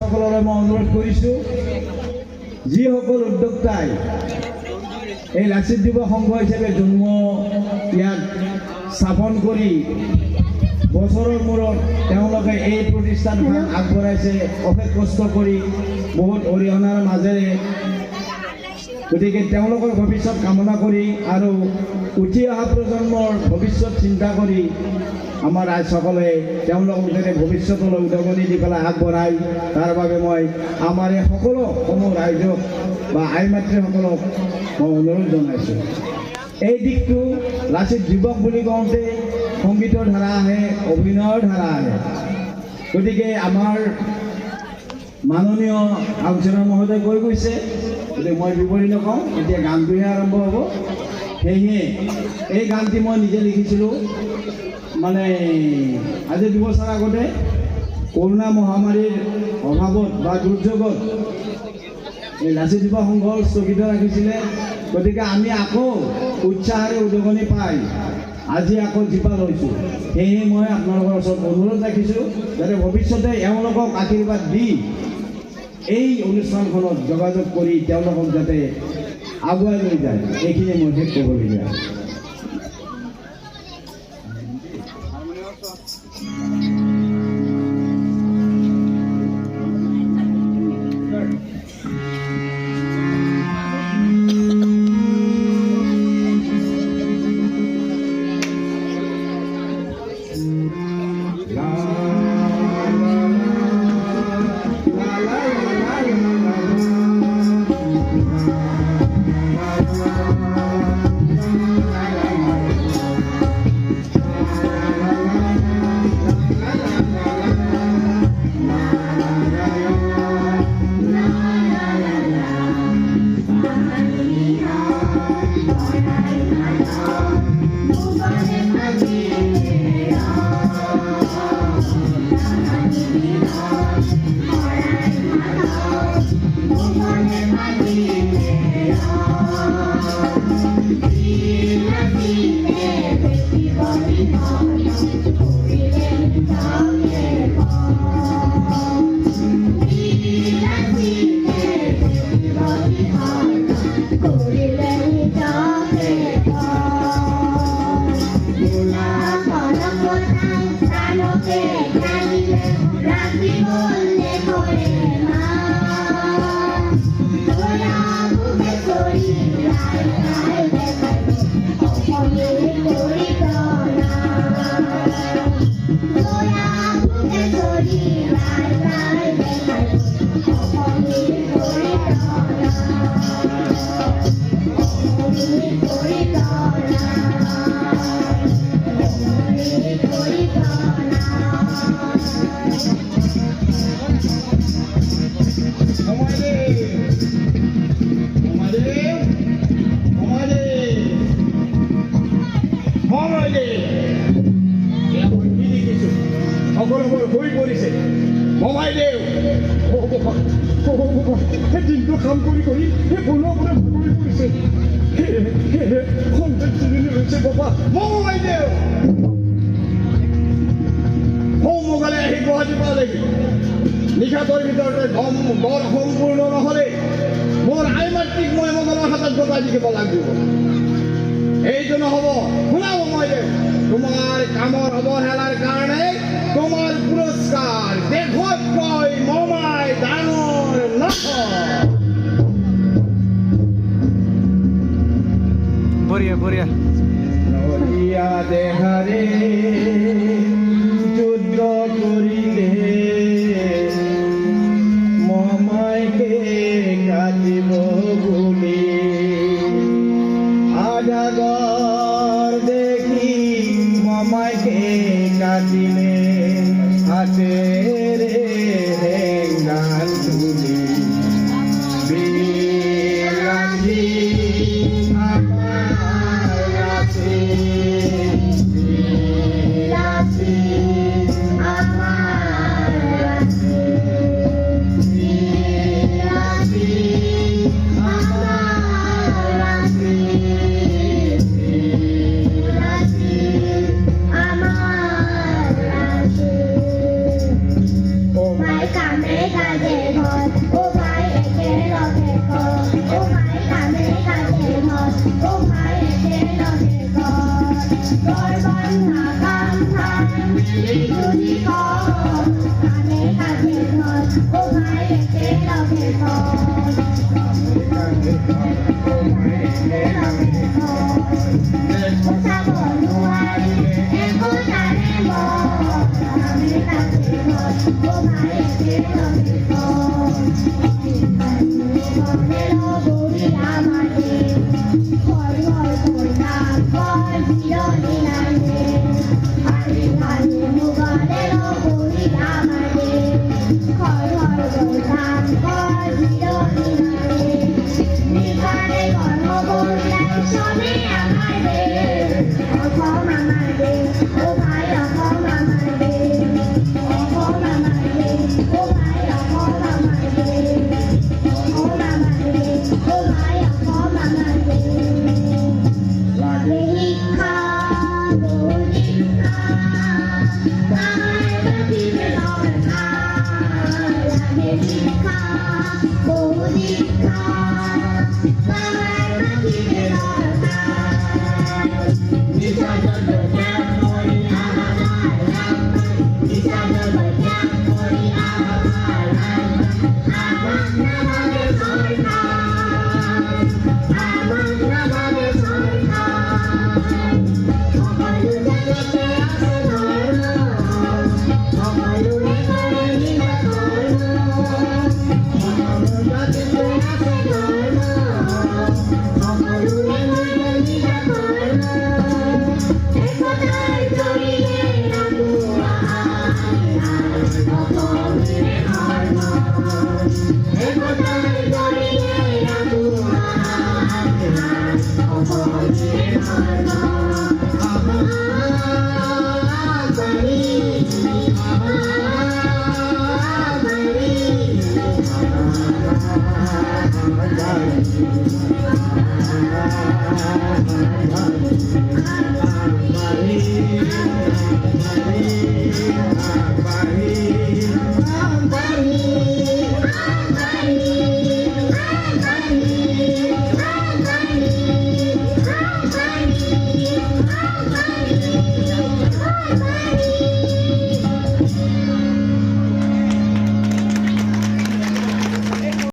সকললৈ মই অনুৰোধ কৰিছোঁ, যিসকল উদ্যোক্তাই এই লাচিত যুৱ সংঘ হিচাপে জন্ম ইয়াত স্থাপন কৰি বছৰৰ মূৰত তেওঁলোকে এই প্ৰতিষ্ঠানখন আগবঢ়াইছে, অশেষ কষ্ট কৰি বহুত অৰিহণাৰ মাজেৰে। গতিকে তেওঁলোকৰ ভৱিষ্যত কামনা কৰি আৰু উঠি অহা প্ৰজন্মৰ ভৱিষ্যত চিন্তা কৰি আমাৰ ৰাইজসকলে তেওঁলোকক যাতে ভৱিষ্যতলৈ উদগনি দি পেলাই আগবঢ়ায়, তাৰ বাবে মই আমাৰ এই সকলো সমূহ ৰাইজক বা আই মাতৃসকলক মই অনুৰোধ জনাইছোঁ। এই দিশটো লাচিত যুৱক বুলি কওঁতে সংগীতৰ ধাৰা আহে, অভিনয়ৰ ধাৰা আহে। গতিকে আমাৰ মাননীয় কাউন্সিলৰ মহোদয় কৈ গৈছে, গতিকে মই বিৱৰি নকওঁ, এতিয়া গানটোহে আৰম্ভ হ'ব। সেয়েহে এই গানটি মই নিজে লিখিছিলোঁ, মানে আজি 2 বছৰ আগতে কৰোণা মহামাৰীৰ অভাৱত বা দুৰ্যোগত এই লাচিত যুৱ সংঘ স্থগিত ৰাখিছিলে। গতিকে আমি আকৌ উৎসাহেৰে উদগনি পাই আজি আকৌ জীপাল হৈছোঁ। সেয়েহে মই আপোনালোকৰ ওচৰত অনুৰোধ ৰাখিছোঁ যাতে ভৱিষ্যতে এওঁলোকক আশীৰ্বাদ দি এই অনুষ্ঠানখনত যোগাযোগ কৰি তেওঁলোকক যাতে আগুৱাই লৈ যায়, এইখিনি মই শেষ কৰিবলগীয়া। দিনটো কাম কৰি কৰি সেই বনৰ পৰা ভাগৰি পৰিছে। সন্তান চিৰণি লৈছে বাবা মঙাইদেউ। সোমকালে আহি গুৱাহাটী পালেহি। নিশাটোৰ ভিতৰতে বৰ সম্পূৰ্ণ নহ'লে মোৰ আই মাতৃক মই মোগলৰ হাতত গতাই দি দিব লাগিব। এইটো নহ'ব। শুনা মঙাইদেউ, তোমাৰ কামৰ অৱহেলাৰ কাৰণে তোমাৰ পুৰস্কাৰ দেশতকৈ মমাই ডাঙৰ নহয়। বঢ়িয়া বঢ়িয়া। নৰিয়া দেহাৰে যুদ্ধ কৰিলে মমাইকে কাটিব বুলি আধাগৰ দেখি মমাইকে কাটিলে হাতেৰে হেঙাল তুলি বিলাসী আমাৰ আছে ঘর ও ভাই একে লগে ঘর ও ভাই কানে কানে ঘর ও ভাই একে লগে ঘর ঘর বন্ধা কাম থাম মিলি জুলি ঘর কানে কানে ঘর ও ভাই একে লগে ঘর Hãy Bye.